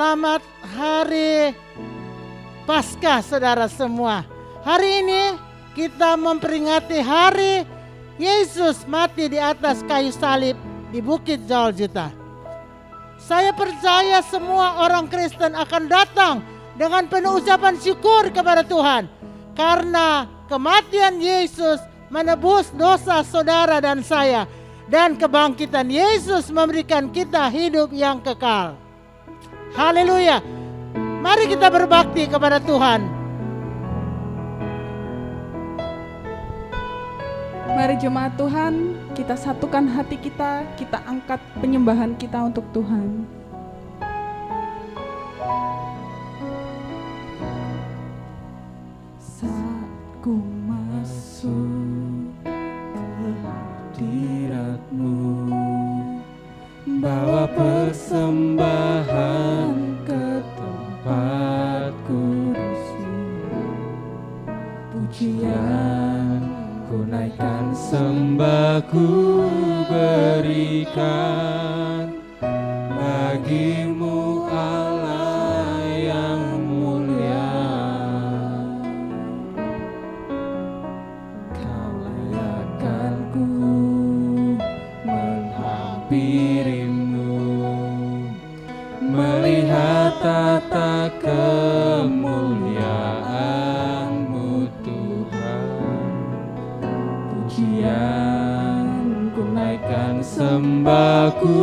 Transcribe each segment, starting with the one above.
Selamat Hari Paskah saudara semua. Hari ini kita memperingati hari Yesus mati di atas kayu salib di Bukit Golgota. Saya percaya semua orang Kristen akan datang dengan penuh ucapan syukur kepada Tuhan. Karena kematian Yesus menebus dosa saudara dan saya. Dan kebangkitan Yesus memberikan kita hidup yang kekal. Haleluya. Mari kita berbakti kepada Tuhan. Mari jemaat Tuhan, kita satukan hati kita angkat penyembahan kita untuk Tuhan. Saat ku masuk ke hadirat-Mu, bawa persembahan ke tempat kudus-Mu, pujian ku naikkan, sembah ku berikan bagi-Mu Allah yang mulia. Kau layakkan ku menghampiri-Mu, melihat tata kemuliaan-Mu Tuhan. Pujian ku naikkan, sembah ku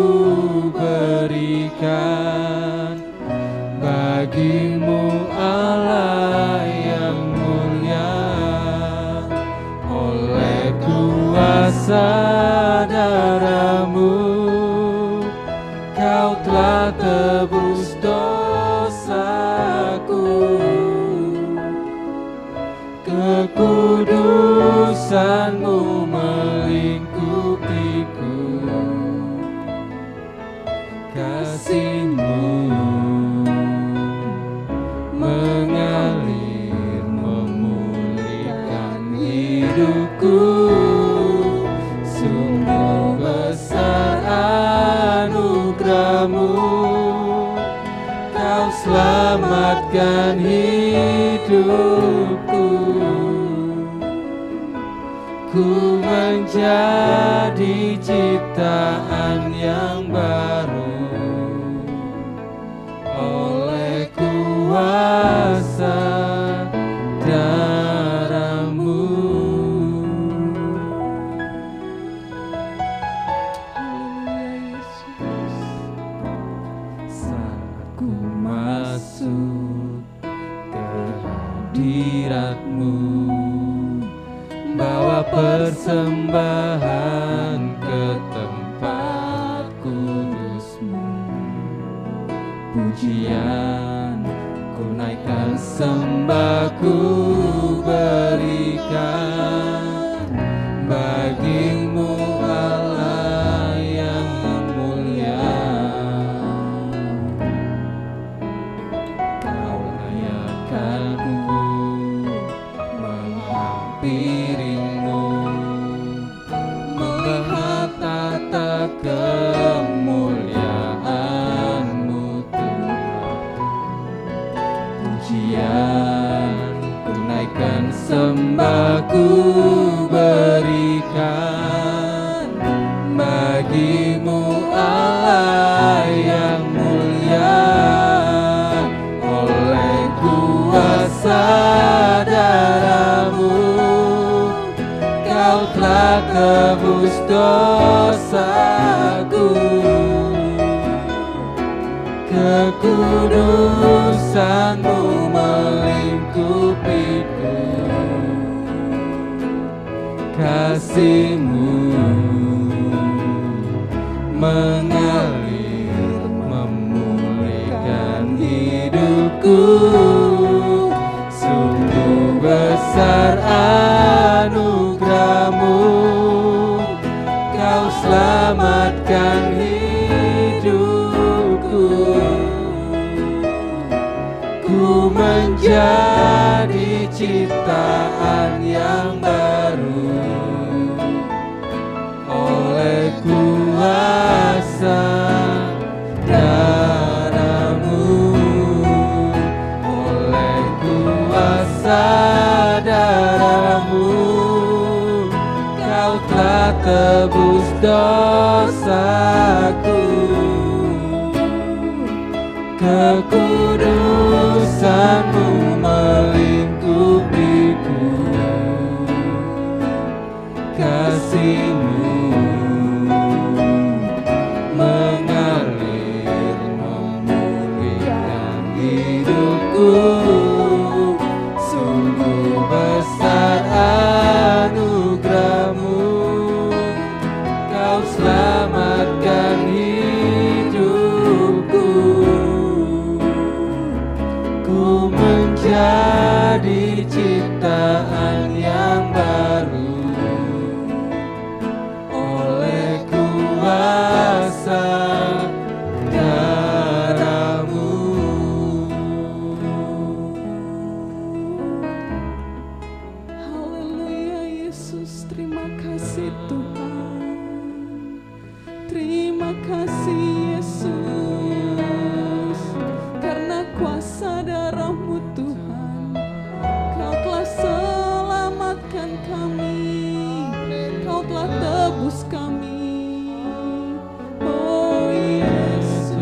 berikan bagi-Mu Allah yang mulia. Oleh kuasa darah-Mu, Kau telah tebus dosaku. Kekudusan-Mu melingkupiku, kasih-Mu mengalir memulihkan hidupku. Sungguh besar anugerah-Mu, Kau selamatkan hidupku. Ku menjadi ciptaan yang baru oleh kuasa darah-Mu. Haleluya Yesus. Saat ku masuk ke hadirat-Mu, bawa persembahan ke tempat kudus-Mu, pujian ku naikkan, sembah ku berikan bagi-Mu Allah yang mulia. Kau layakkan ku menghampiri-Mu, melihat tata kemuliaan-Mu Tuhan. Pujian ku naikkan, sembah ku berikan bagi-Mu Allah yang mulia. Oleh kuasa darah-Mu, Kau telah tebus dosaku. Kekudusan-Mu melingkupiku, kasih-Mu mengalir memulihkan hidupku. Sungguh besar anugerah-Mu, Kau selamatkan hidupku. Ku menjadi ciptaan yang baru oleh kuasa darah-Mu. kekudusan-Mu melingkupiku, kasih-Mu mengalir memulihkan hidupku. Sungguh besar anugerah-Mu, Kau selamatkan hidupku. Ku menjadi ciptaan yang baru oleh kuasa darah-Mu. Haleluya Yesus, terima kasih Tuhan. Terima kasih Yesus, karena kuasa darah-Mu Tuhan, Kau telah selamatkan kami, Kau telah tebus kami. Oh Yesus,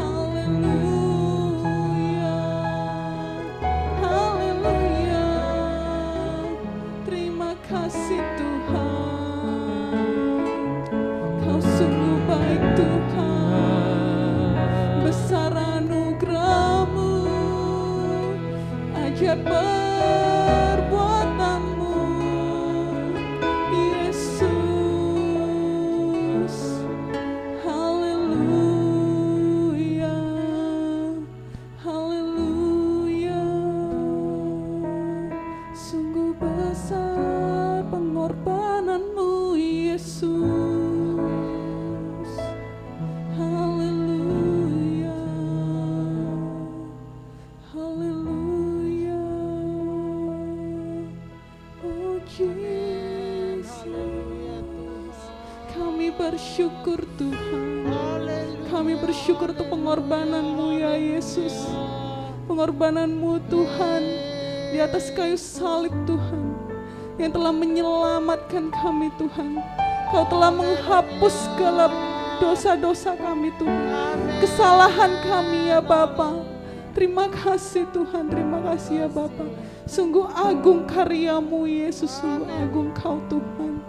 haleluya, haleluya. Terima kasih Tuhan, Kau sungguh baik Tuhan. Besar anugerah-Mu, ajaib perbuatan-Mu, Yesus. Haleluya, haleluya. Sungguh besar pengorbanan-Mu, Yesus. Haleluya, haleluya. Oh Jesus, kami bersyukur Tuhan. Kami bersyukur untuk pengorbanan-Mu ya Yesus. Pengorbanan-Mu Tuhan di atas kayu salib Tuhan, yang telah menyelamatkan kami Tuhan. Kau telah menghapus segala dosa-dosa kami Tuhan, kesalahan kami ya Bapa. Terima kasih Tuhan, terima kasih ya Bapa. Sungguh agung karya-Mu Yesus, sungguh agung Kau Tuhan.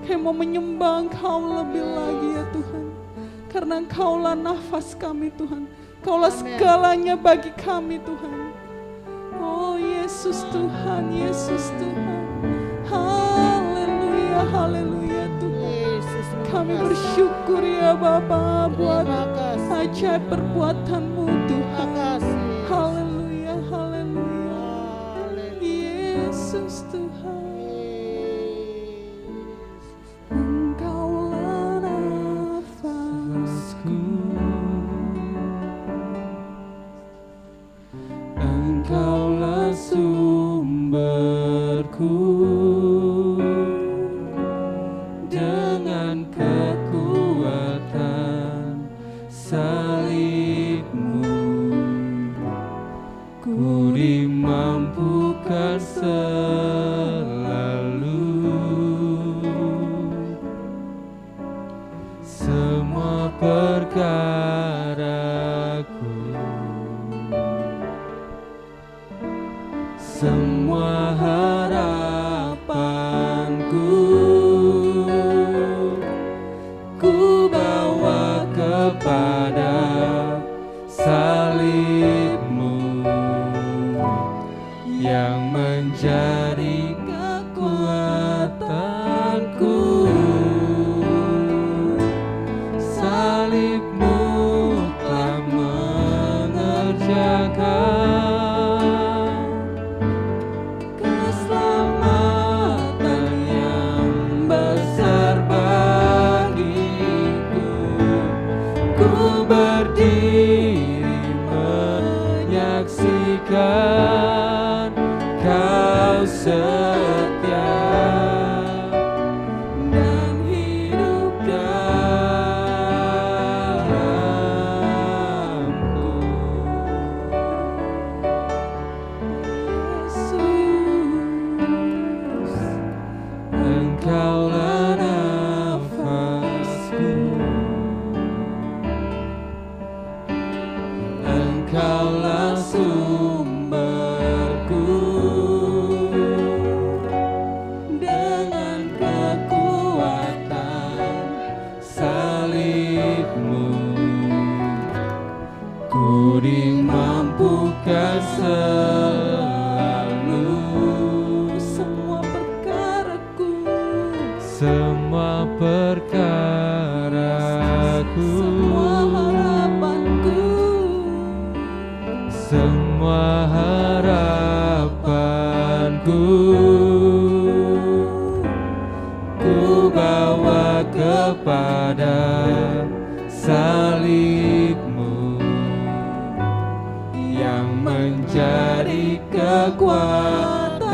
Kami mau menyembah Engkau lebih lagi ya Tuhan, karena Engkaulah nafas kami Tuhan, Kaulah segalanya bagi kami Tuhan. Oh Yesus Tuhan, Yesus Tuhan. Haleluya, haleluya Tuhan. Kami bersyukur ya Bapa buat ajaib perbuatan-Mu Tuhan. Haleluya, haleluya. Yesus Tuhan. Engkaulah nafasku, Engkaulah sumberku, dengan kekuatan salib-Mu Engkaulah sumberku, dengan kekuatan salib-Mu ku dimampukan selalu. Semua perkaraku, Semua perkaraku, semua harapanku, semua harapanku ku bawa kepada salib-Mu yang menjadi kekuatanku.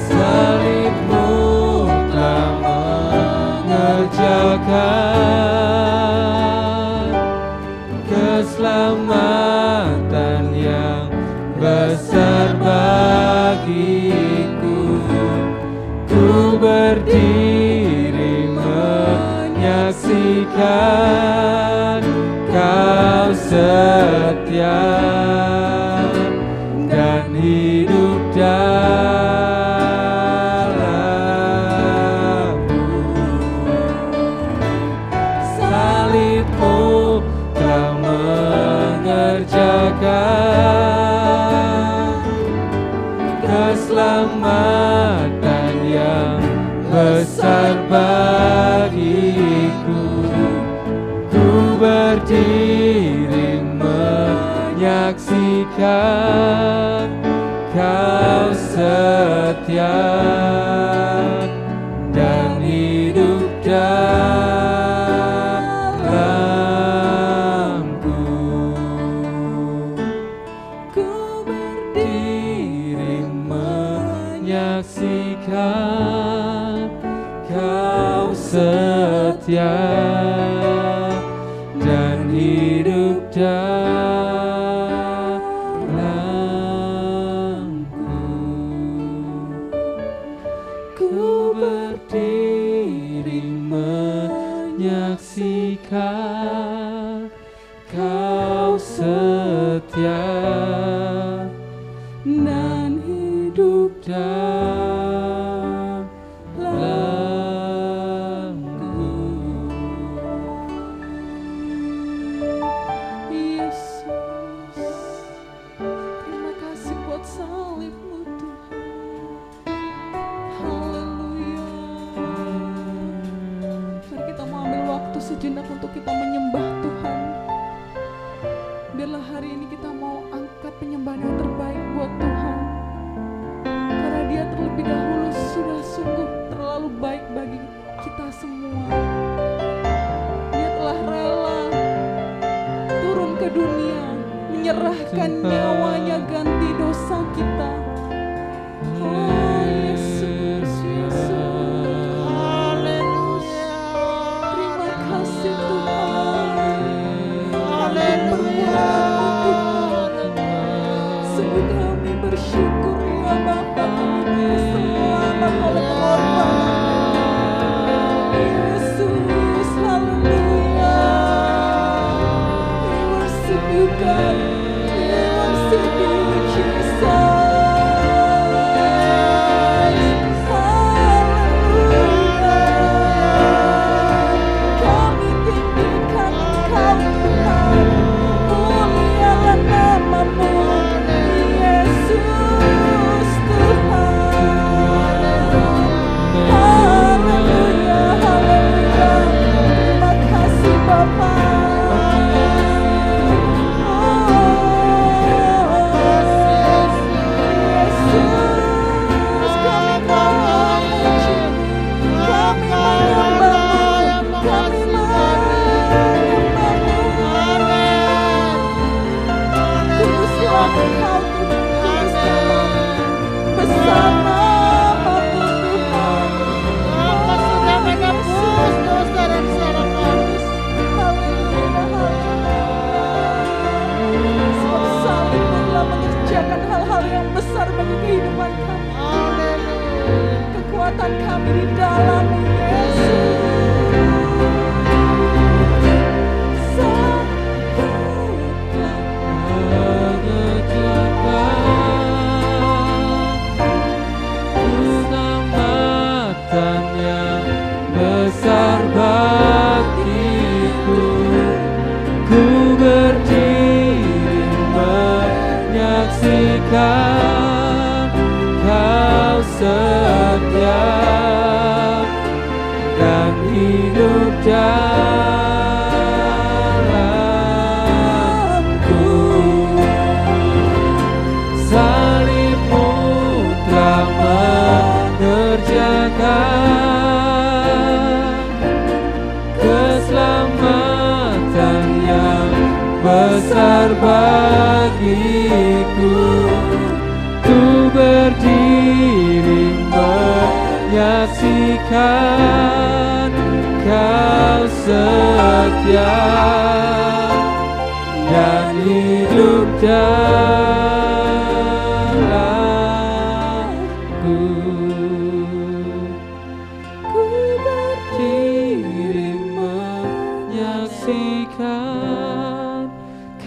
Salib-Mu telah mengerjakan keselamatan yang besar bagiku. Ku berdiri menyaksikan Kau setia dan hidup dalam-Mu. Salib-Mu telah mengerjakan keselamatan yang besar bagiku. Ku berdiri menyaksikan Kau setia dan hidup dalam-Ku. Ku berdiri menyaksikan Kau setia dan hidup dalam-Ku. Ku berdiri menyaksikan Kau setia dan hidup dalam-Ku. Yesus. Terima kasih buat salib-Mu Tuhan. Haleluya. Mari kita mau ambil waktu sejenak untuk kita menyembah Tuhan. Biarlah hari ini kita mau angkat penyembahan yang terbaik buat Tuhan. Karena Dia terlebih dahulu sudah sungguh terlalu baik bagi kita semua. Dia telah rela turun ke dunia, menyerahkan nyawanya ganti dosa kita. Oh Yesus, Yesus. Haleluya. Terima kasih Tuhan. Haleluya. Sungguh kami bersyukur ya Bapa, kami selamat oleh pengorbanan Yesus. Haleluya. We worship you God. We worship you Jesus. Haleluya. Kami tinggal setia dan hidup dalamku. Salibmu telah mengerjakan keselamatan yang besar bagiku. Ku berdiri menyaksikan Kau setia dan hidup dalamku. Ku berdiri menyaksikan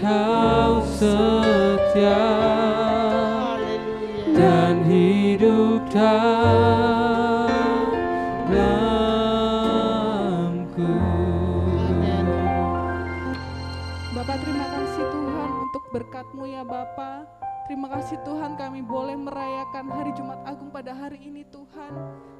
Kau setia dan hidup dalamku. Bapak, terima kasih Tuhan untuk berkat-Mu ya Bapak. Terima kasih Tuhan kami boleh merayakan hari Jumat Agung pada hari ini Tuhan.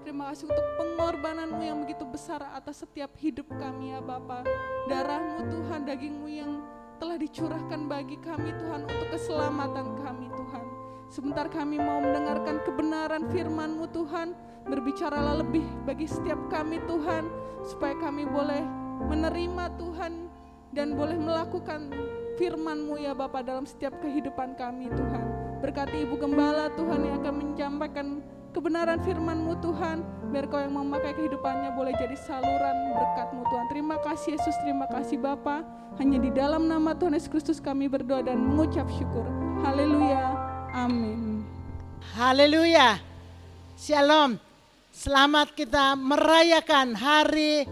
Terima kasih untuk pengorbanan-Mu yang begitu besar atas setiap hidup kami ya Bapak. Darah-Mu Tuhan, daging-Mu yang telah dicurahkan bagi kami Tuhan untuk keselamatan kami Tuhan. Sebentar kami mau mendengarkan kebenaran firman-Mu Tuhan. Berbicaralah lebih bagi setiap kami Tuhan, supaya kami boleh menerima Tuhan dan boleh melakukan firman-Mu ya Bapa dalam setiap kehidupan kami Tuhan. Berkati Ibu Gembala Tuhan yang akan menyampaikan kebenaran firman-Mu Tuhan, biar Kau yang memakai kehidupannya boleh jadi saluran berkat-Mu Tuhan. Terima kasih Yesus, terima kasih Bapa. Hanya di dalam nama Tuhan Yesus Kristus kami berdoa dan mengucap syukur. Haleluya, amin. Haleluya. Shalom. Selamat kita merayakan hari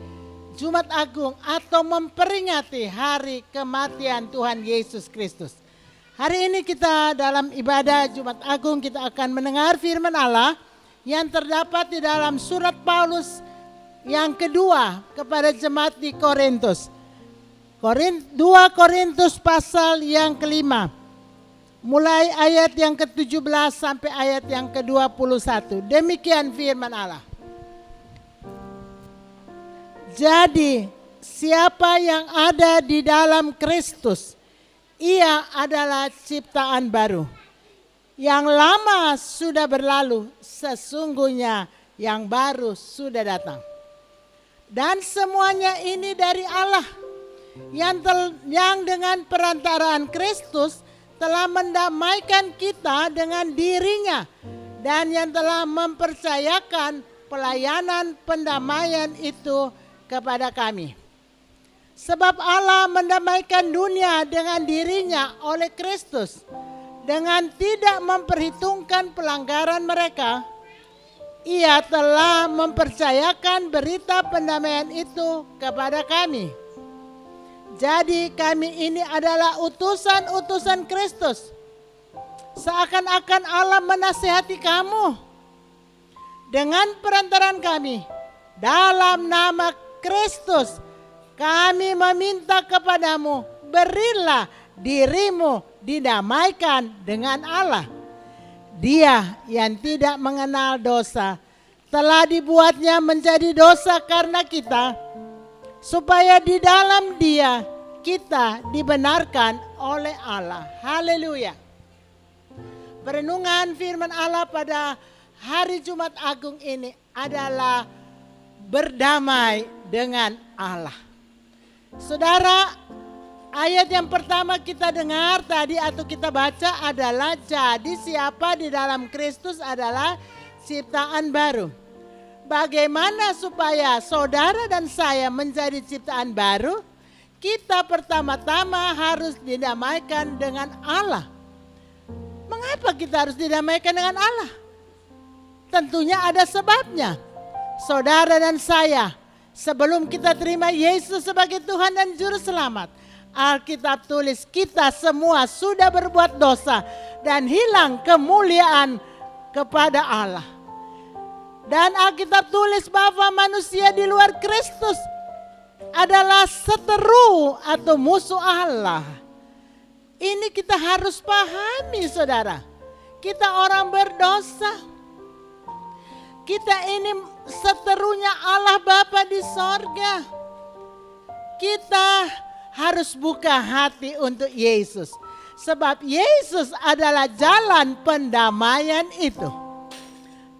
Jumat Agung atau memperingati hari kematian Tuhan Yesus Kristus. Hari ini kita dalam ibadah Jumat Agung kita akan mendengar firman Allah yang terdapat di dalam surat Paulus yang kedua kepada jemaat di Korintus. 2 Korintus pasal yang kelima. Mulai ayat yang ke-17 sampai ayat yang ke-21. Demikian firman Allah. Jadi siapa yang ada di dalam Kristus, ia adalah ciptaan baru. Yang lama sudah berlalu, sesungguhnya yang baru sudah datang. Dan semuanya ini dari Allah yang dengan perantaraan Kristus telah mendamaikan kita dengan dirinya dan yang telah mempercayakan pelayanan pendamaian itu kepada kami. Sebab Allah mendamaikan dunia dengan dirinya oleh Kristus dengan tidak memperhitungkan pelanggaran mereka. Ia telah mempercayakan berita pendamaian itu kepada kami. Jadi kami ini adalah utusan-utusan Kristus. Seakan-akan Allah menasihati kamu dengan perantaran kami. Dalam nama Kristus kami meminta kepadamu, berilah dirimu didamaikan dengan Allah. Dia yang tidak mengenal dosa telah dibuatnya menjadi dosa karena kita, supaya di dalam Dia kita dibenarkan oleh Allah. Haleluya. Perenungan firman Allah pada hari Jumat Agung ini adalah berdamai dengan Allah. Saudara, ayat yang pertama kita dengar tadi atau kita baca adalah jadi siapa di dalam Kristus adalah ciptaan baru. Bagaimana supaya saudara dan saya menjadi ciptaan baru? Kita pertama-tama harus didamaikan dengan Allah. Mengapa kita harus didamaikan dengan Allah? Tentunya ada sebabnya. Saudara dan saya, sebelum kita terima Yesus sebagai Tuhan dan Juru Selamat, Alkitab tulis kita semua sudah berbuat dosa dan hilang kemuliaan kepada Allah. Dan Alkitab tulis bahwa manusia di luar Kristus adalah seteru atau musuh Allah. Ini kita harus pahami saudara. Kita orang berdosa. Kita ini seterunya Allah Bapa di sorga. Kita harus buka hati untuk Yesus. Sebab Yesus adalah jalan pendamaian itu.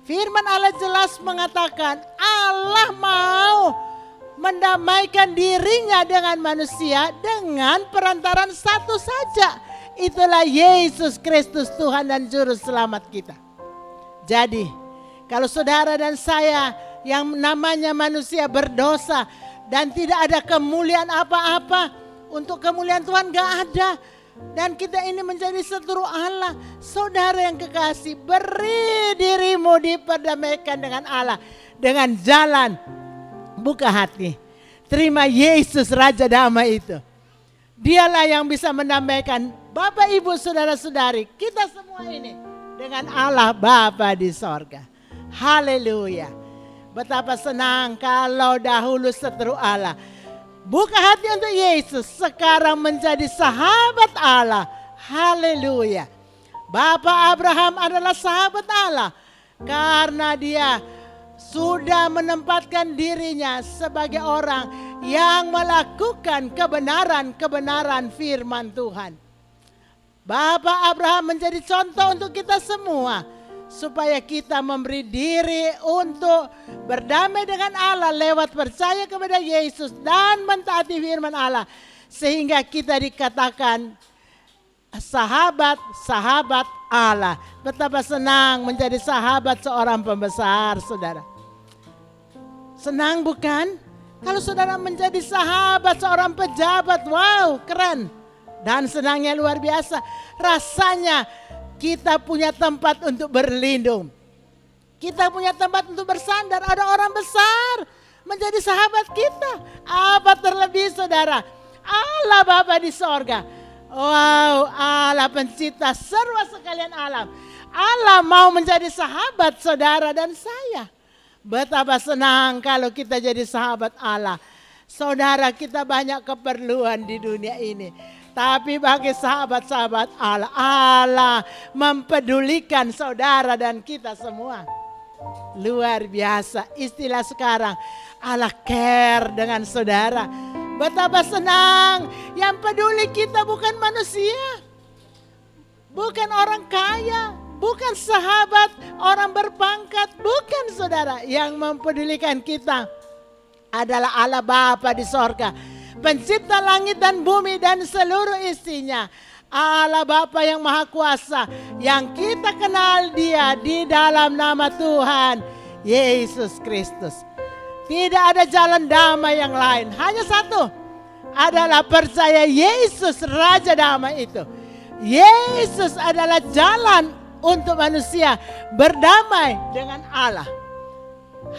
Firman Allah jelas mengatakan Allah mau mendamaikan dirinya dengan manusia dengan perantaran satu saja. Itulah Yesus Kristus Tuhan dan Juru Selamat kita. Jadi kalau saudara dan saya yang namanya manusia berdosa dan tidak ada kemuliaan apa-apa, untuk kemuliaan Tuhan gak ada. Dan kita ini menjadi seteru Allah. Saudara yang kekasih, beri dirimu diperdamaikan dengan Allah. Dengan jalan buka hati. Terima Yesus Raja Damai itu. Dialah yang bisa mendamaikan Bapak Ibu saudara-saudari kita semua ini dengan Allah Bapa di sorga. Haleluya. Betapa senang kalau dahulu seteru Allah. Buka hati untuk Yesus, sekarang menjadi sahabat Allah. Haleluya. Bapak Abraham adalah sahabat Allah karena dia sudah menempatkan dirinya sebagai orang yang melakukan kebenaran firman Tuhan. Bapak Abraham menjadi contoh untuk kita semua, supaya kita memberi diri untuk berdamai dengan Allah lewat percaya kepada Yesus dan mentaati firman Allah. Sehingga kita dikatakan sahabat Allah. Betapa senang menjadi sahabat seorang pembesar, saudara. Senang bukan? Kalau saudara menjadi sahabat seorang pejabat, wow, keren. Dan senangnya luar biasa. Rasanya kita punya tempat untuk berlindung. Kita punya tempat untuk bersandar. Ada orang besar menjadi sahabat kita. Apa terlebih saudara? Allah Bapa di sorga. Wow, Allah pencipta serba sekalian alam. Allah mau menjadi sahabat saudara dan saya. Betapa senang kalau kita jadi sahabat Allah. Saudara, kita banyak keperluan di dunia ini. Tapi bagi sahabat-sahabat Allah, Allah mempedulikan saudara dan kita semua. Luar biasa istilah sekarang, Allah care dengan saudara. Betapa senang, yang peduli kita bukan manusia, bukan orang kaya, bukan sahabat orang berpangkat, bukan saudara. Yang mempedulikan kita adalah Allah Bapa di sorga, pencipta langit dan bumi dan seluruh isinya. Allah Bapa yang Maha Kuasa, yang kita kenal Dia di dalam nama Tuhan Yesus Kristus. Tidak ada jalan damai yang lain, hanya satu, adalah percaya Yesus Raja Damai itu. Yesus adalah jalan untuk manusia berdamai dengan Allah.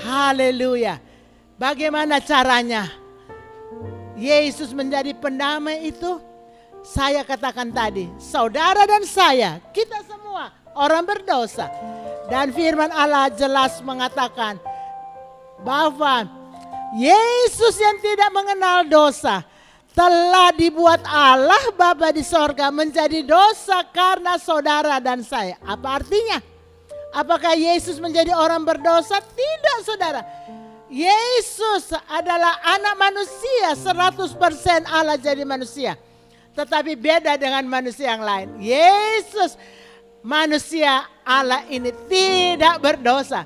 Haleluya. Bagaimana caranya Yesus menjadi pendamai itu? Saya katakan tadi, saudara dan saya, kita semua orang berdosa. Dan firman Allah jelas mengatakan bahwa Yesus yang tidak mengenal dosa telah dibuat Allah Bapa di sorga menjadi dosa karena saudara dan saya. Apa artinya? Apakah Yesus menjadi orang berdosa? Tidak, saudara. Yesus adalah anak manusia, 100% Allah jadi manusia. Tetapi beda dengan manusia yang lain. Yesus manusia Allah ini tidak berdosa.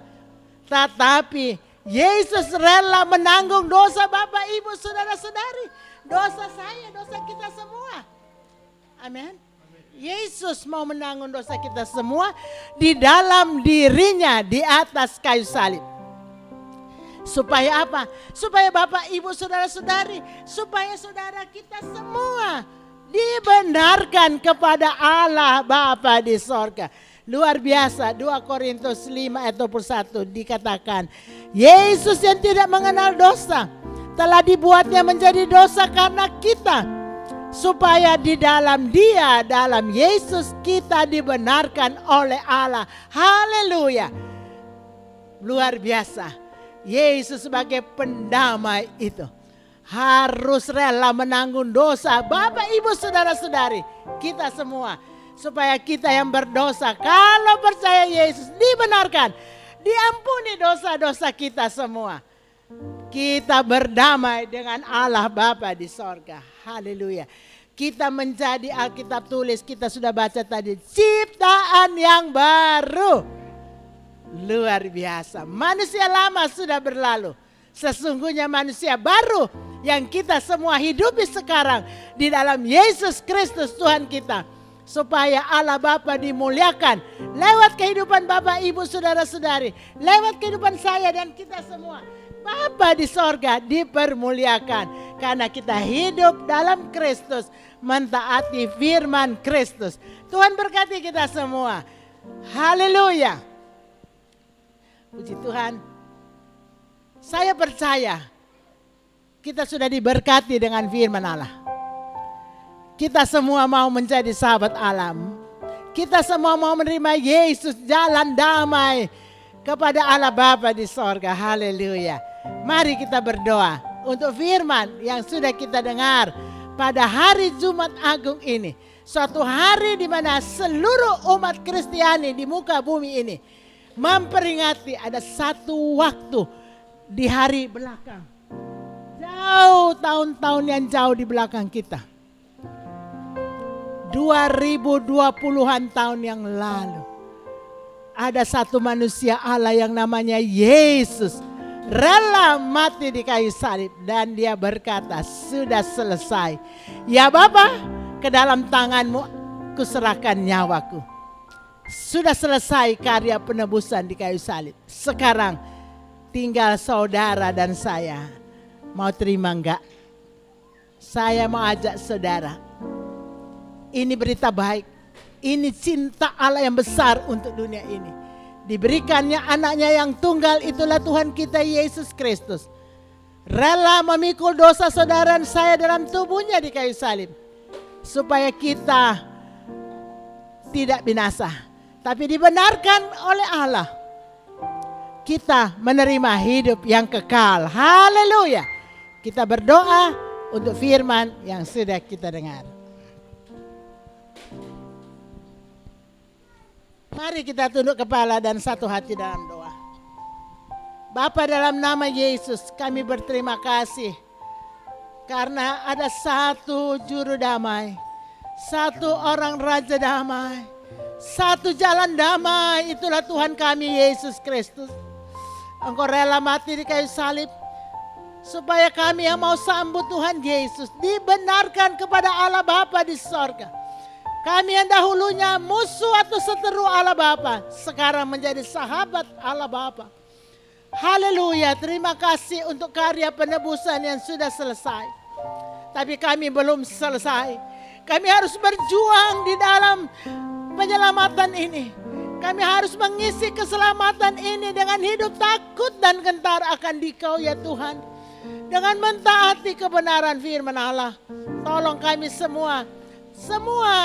Tetapi Yesus rela menanggung dosa Bapak Ibu saudara-saudari. Dosa saya, dosa kita semua. Amin. Yesus mau menanggung dosa kita semua di dalam dirinya di atas kayu salib. Supaya apa? Supaya Bapak Ibu saudara-saudari, supaya saudara kita semua dibenarkan kepada Allah Bapa di sorga. Luar biasa, 2 Korintus 5 ayat 21 dikatakan, Yesus yang tidak mengenal dosa telah dibuatnya menjadi dosa karena kita, supaya di dalam Dia, dalam Yesus, kita dibenarkan oleh Allah. Haleluya. Luar biasa. Yesus sebagai pendamai itu harus rela menanggung dosa Bapak Ibu saudara-saudari kita semua, supaya kita yang berdosa kalau percaya Yesus dibenarkan Diampuni dosa-dosa kita semua. Kita berdamai dengan Allah Bapa di sorga. Haleluya. Kita menjadi Alkitab tulis, kita sudah baca tadi, ciptaan yang baru. Luar biasa. Manusia lama sudah berlalu. Sesungguhnya manusia baru yang kita semua hidupi sekarang di dalam Yesus Kristus Tuhan kita. Supaya Allah Bapa dimuliakan lewat kehidupan Bapak, Ibu, saudara-saudari, lewat kehidupan saya dan kita semua. Bapa di sorga dipermuliakan karena kita hidup dalam Kristus, mentaati firman Kristus. Tuhan berkati kita semua. Haleluya. Puji Tuhan. Saya percaya kita sudah diberkati dengan firman Allah. Kita semua mau menjadi sahabat alam. Kita semua mau menerima Yesus, jalan damai kepada Allah Bapa di sorga. Haleluya. Mari kita berdoa untuk firman yang sudah kita dengar pada hari Jumat Agung ini. Suatu hari di mana seluruh umat Kristiani di muka bumi ini memperingati ada satu waktu di hari belakang. Jauh tahun-tahun yang jauh di belakang kita. 2020-an tahun yang lalu. Ada satu manusia Allah yang namanya Yesus. Rela mati di kayu salib. Dan dia berkata, sudah selesai. Ya Bapa, ke dalam tanganmu kuserahkan nyawaku. Sudah selesai karya penebusan di kayu salib. Sekarang tinggal saudara dan saya. Mau terima enggak? Saya mau ajak saudara. Ini berita baik. Ini cinta Allah yang besar untuk dunia ini. Diberikannya anaknya yang tunggal, itulah Tuhan kita Yesus Kristus. Rela memikul dosa saudara dan saya dalam tubuhnya di kayu salib. Supaya kita tidak binasa, tapi dibenarkan oleh Allah. Kita menerima hidup yang kekal. Haleluya. Kita berdoa untuk firman yang sudah kita dengar. Mari kita tunduk kepala dan satu hati dalam doa. Bapa, dalam nama Yesus kami berterima kasih. Karena ada satu juru damai. Satu orang raja damai. Satu jalan damai, itulah Tuhan kami Yesus Kristus. Engkau rela mati di kayu salib. Supaya kami yang mau sambut Tuhan Yesus dibenarkan kepada Allah Bapa di sorga. Kami yang dahulunya musuh atau seteru Allah Bapa, sekarang menjadi sahabat Allah Bapa. Haleluya, terima kasih untuk karya penebusan yang sudah selesai. Tapi kami belum selesai. Kami harus berjuang di dalam penyelamatan ini. Kami harus mengisi keselamatan ini dengan hidup takut dan gentar akan Dikau ya Tuhan. Dengan mentaati kebenaran firman Allah. Tolong kami semua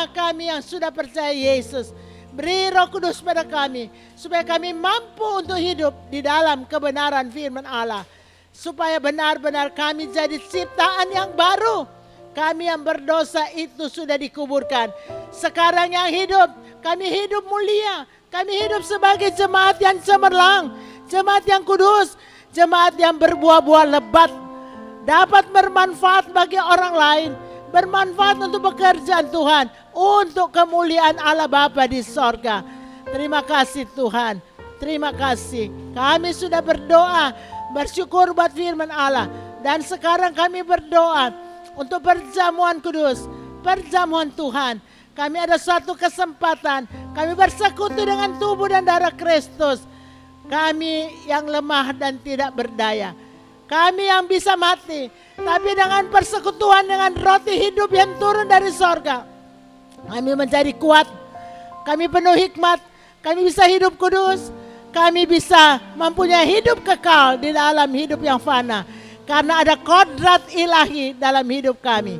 kami yang sudah percaya Yesus, beri Roh Kudus pada kami, supaya kami mampu untuk hidup di dalam kebenaran firman Allah. Supaya benar-benar kami jadi ciptaan yang baru. Kami yang berdosa itu sudah dikuburkan. Sekarang yang hidup, kami hidup mulia. Kami hidup sebagai jemaat yang cemerlang, jemaat yang kudus, jemaat yang berbuah-buah lebat, dapat bermanfaat bagi orang lain. Bermanfaat untuk pekerjaan Tuhan, untuk kemuliaan Allah Bapa di sorga. Terima kasih Tuhan, terima kasih. Kami sudah berdoa, bersyukur buat firman Allah. Dan sekarang kami berdoa untuk perjamuan kudus, perjamuan Tuhan. Kami ada suatu kesempatan, kami bersekutu dengan tubuh dan darah Kristus. Kami yang lemah dan tidak berdaya. Kami yang bisa mati, tapi dengan persekutuan dengan roti hidup yang turun dari sorga, kami menjadi kuat, kami penuh hikmat, kami bisa hidup kudus, kami bisa mempunyai hidup kekal di dalam hidup yang fana. Karena ada kodrat ilahi dalam hidup kami.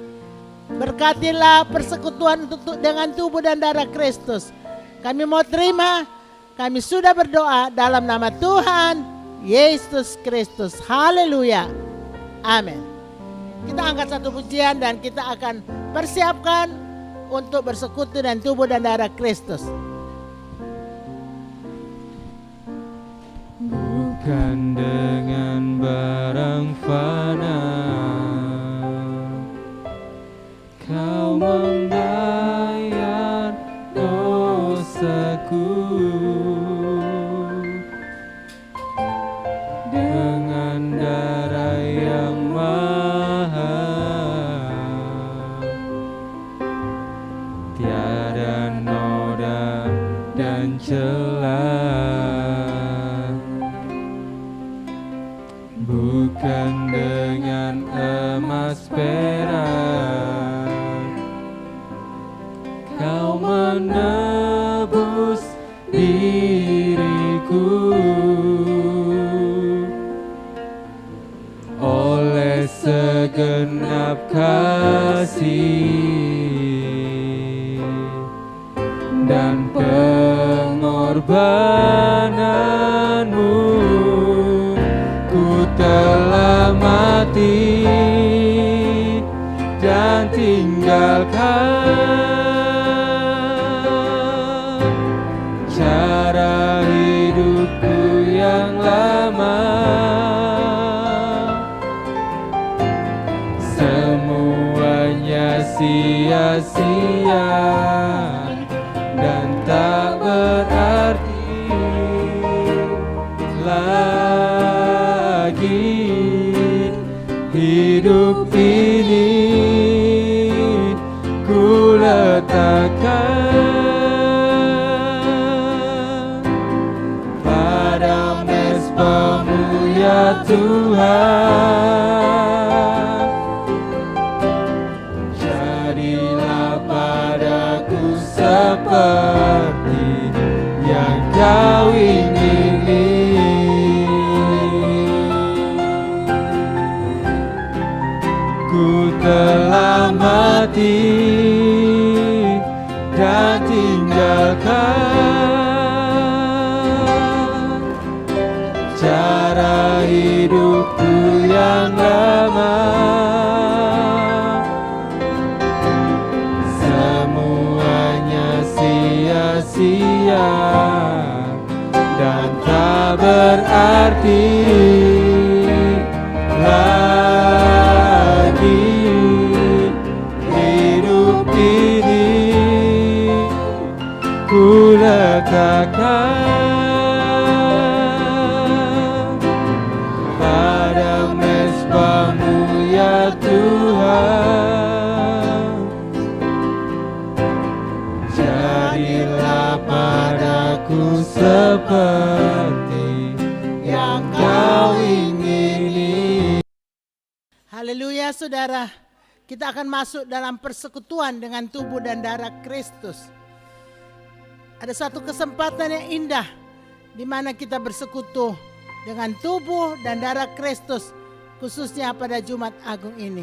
Berkatilah persekutuan dengan tubuh dan darah Kristus. Kami mau terima, kami sudah berdoa dalam nama Tuhan Yesus Kristus. Haleluya. Amin. Kita angkat satu pujian dan kita akan persiapkan untuk bersekutu dan tubuh dan darah Kristus. bukan dengan barang fana. Kau membayar dosaku dengan darah yang mahal. Tiada noda dan celah, bukan dengan emas perak. Kau menebus diriku oleh segenap kasih dan pengorbananmu. Ku telah mati dan tinggalkan cara hidupku yang lama. Semuanya sia-sia dan tak berarti lagi. Hidup ini ku letakkan pada mezbamu ya Tuhan. Jadilah padaku seperti yang Kau ingini. Ku telah mati dan tinggalkan cara hidupku yang lama. Semuanya sia-sia dan tak berarti lagi. Hidup ini ku letakkan pada mezbamu ya Tuhan. Jadilah padaku seperti yang Kau ingini. Haleluya saudara, kita akan masuk dalam persekutuan dengan tubuh dan darah Kristus. Ada satu kesempatan yang indah di mana kita bersekutu dengan tubuh dan darah Kristus, khususnya pada Jumat Agung ini.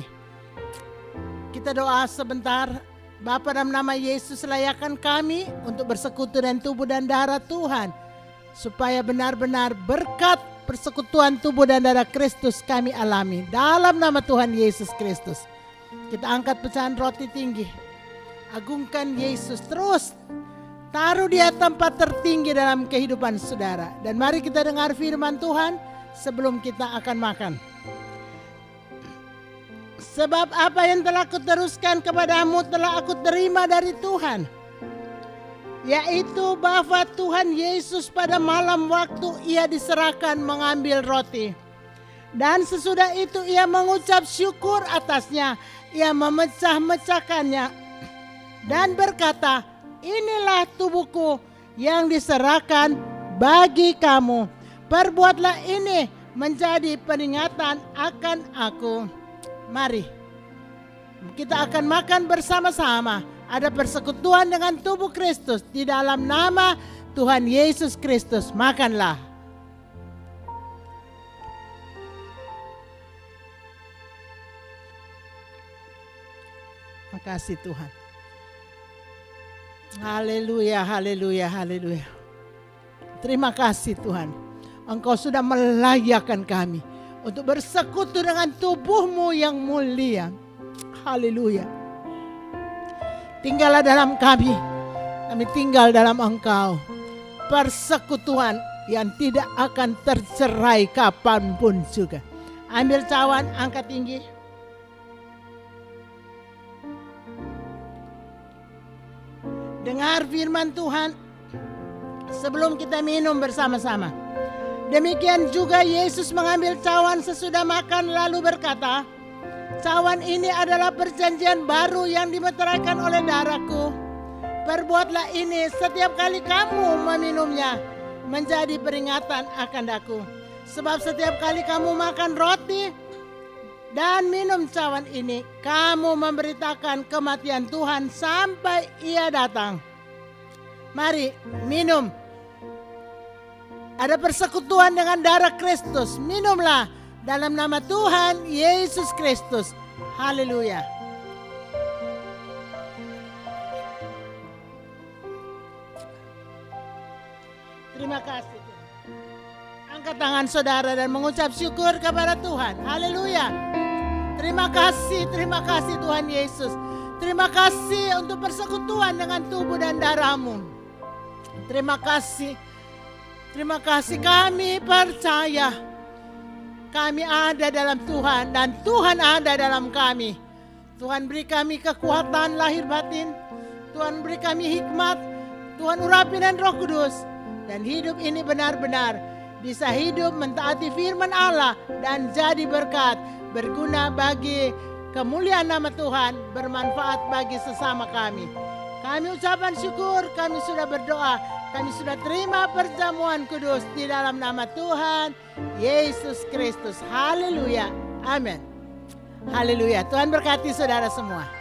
Kita doa sebentar. Bapa, dalam nama Yesus, layakan kami untuk bersekutu dengan tubuh dan darah Tuhan, supaya benar-benar berkat persekutuan tubuh dan darah Kristus kami alami. Dalam nama Tuhan Yesus Kristus, kita angkat pecahan roti tinggi. Agungkan Yesus terus. Taruh dia tempat tertinggi dalam kehidupan saudara. Dan mari kita dengar firman Tuhan sebelum kita akan makan. Sebab apa yang telah kuteruskan kepadamu telah aku terima dari Tuhan, yaitu bahwa Tuhan Yesus pada malam waktu ia diserahkan mengambil roti. Dan sesudah itu ia mengucap syukur atasnya, ia memecah-mecahkannya dan berkata, inilah tubuhku yang diserahkan bagi kamu. Perbuatlah ini menjadi peringatan akan aku. Mari kita akan makan bersama-sama. Ada persekutuan dengan tubuh Kristus di dalam nama Tuhan Yesus Kristus. Makanlah. Makasih Tuhan. Haleluya, haleluya, haleluya. Terima kasih Tuhan. Engkau sudah melayakkan kami untuk bersekutu dengan tubuh-Mu yang mulia. Haleluya. Tinggallah dalam kami tinggal dalam Engkau. Persekutuan yang tidak akan tercerai kapanpun juga. Ambil cawan, angkat tinggi. Dengar firman Tuhan sebelum kita minum bersama-sama. Demikian juga Yesus mengambil cawan sesudah makan lalu berkata, cawan ini adalah perjanjian baru yang dimeteraikan oleh darahku. Perbuatlah ini setiap kali kamu meminumnya, menjadi peringatan akan aku. Sebab setiap kali kamu makan roti dan minum cawan ini, kamu memberitakan kematian Tuhan sampai Ia datang. Mari minum. Ada persekutuan dengan darah Kristus. Minumlah dalam nama Tuhan Yesus Kristus. Haleluya. Terima kasih. Angkat tangan saudara dan mengucap syukur kepada Tuhan. Haleluya. Terima kasih Tuhan Yesus. Terima kasih untuk persekutuan dengan tubuh dan darah-Mu. Terima kasih kami percaya. Kami ada dalam Tuhan dan Tuhan ada dalam kami. Tuhan beri kami kekuatan lahir batin. Tuhan beri kami hikmat. Tuhan urapi dan Roh Kudus. Dan hidup ini benar-benar bisa hidup mentaati firman Allah dan jadi berkat, berguna bagi kemuliaan nama Tuhan, bermanfaat bagi sesama kami. Kami ucapkan syukur, kami sudah berdoa, kami sudah terima perjamuan kudus di dalam nama Tuhan Yesus Kristus. Haleluya. Amin. Haleluya. Tuhan berkati saudara semua.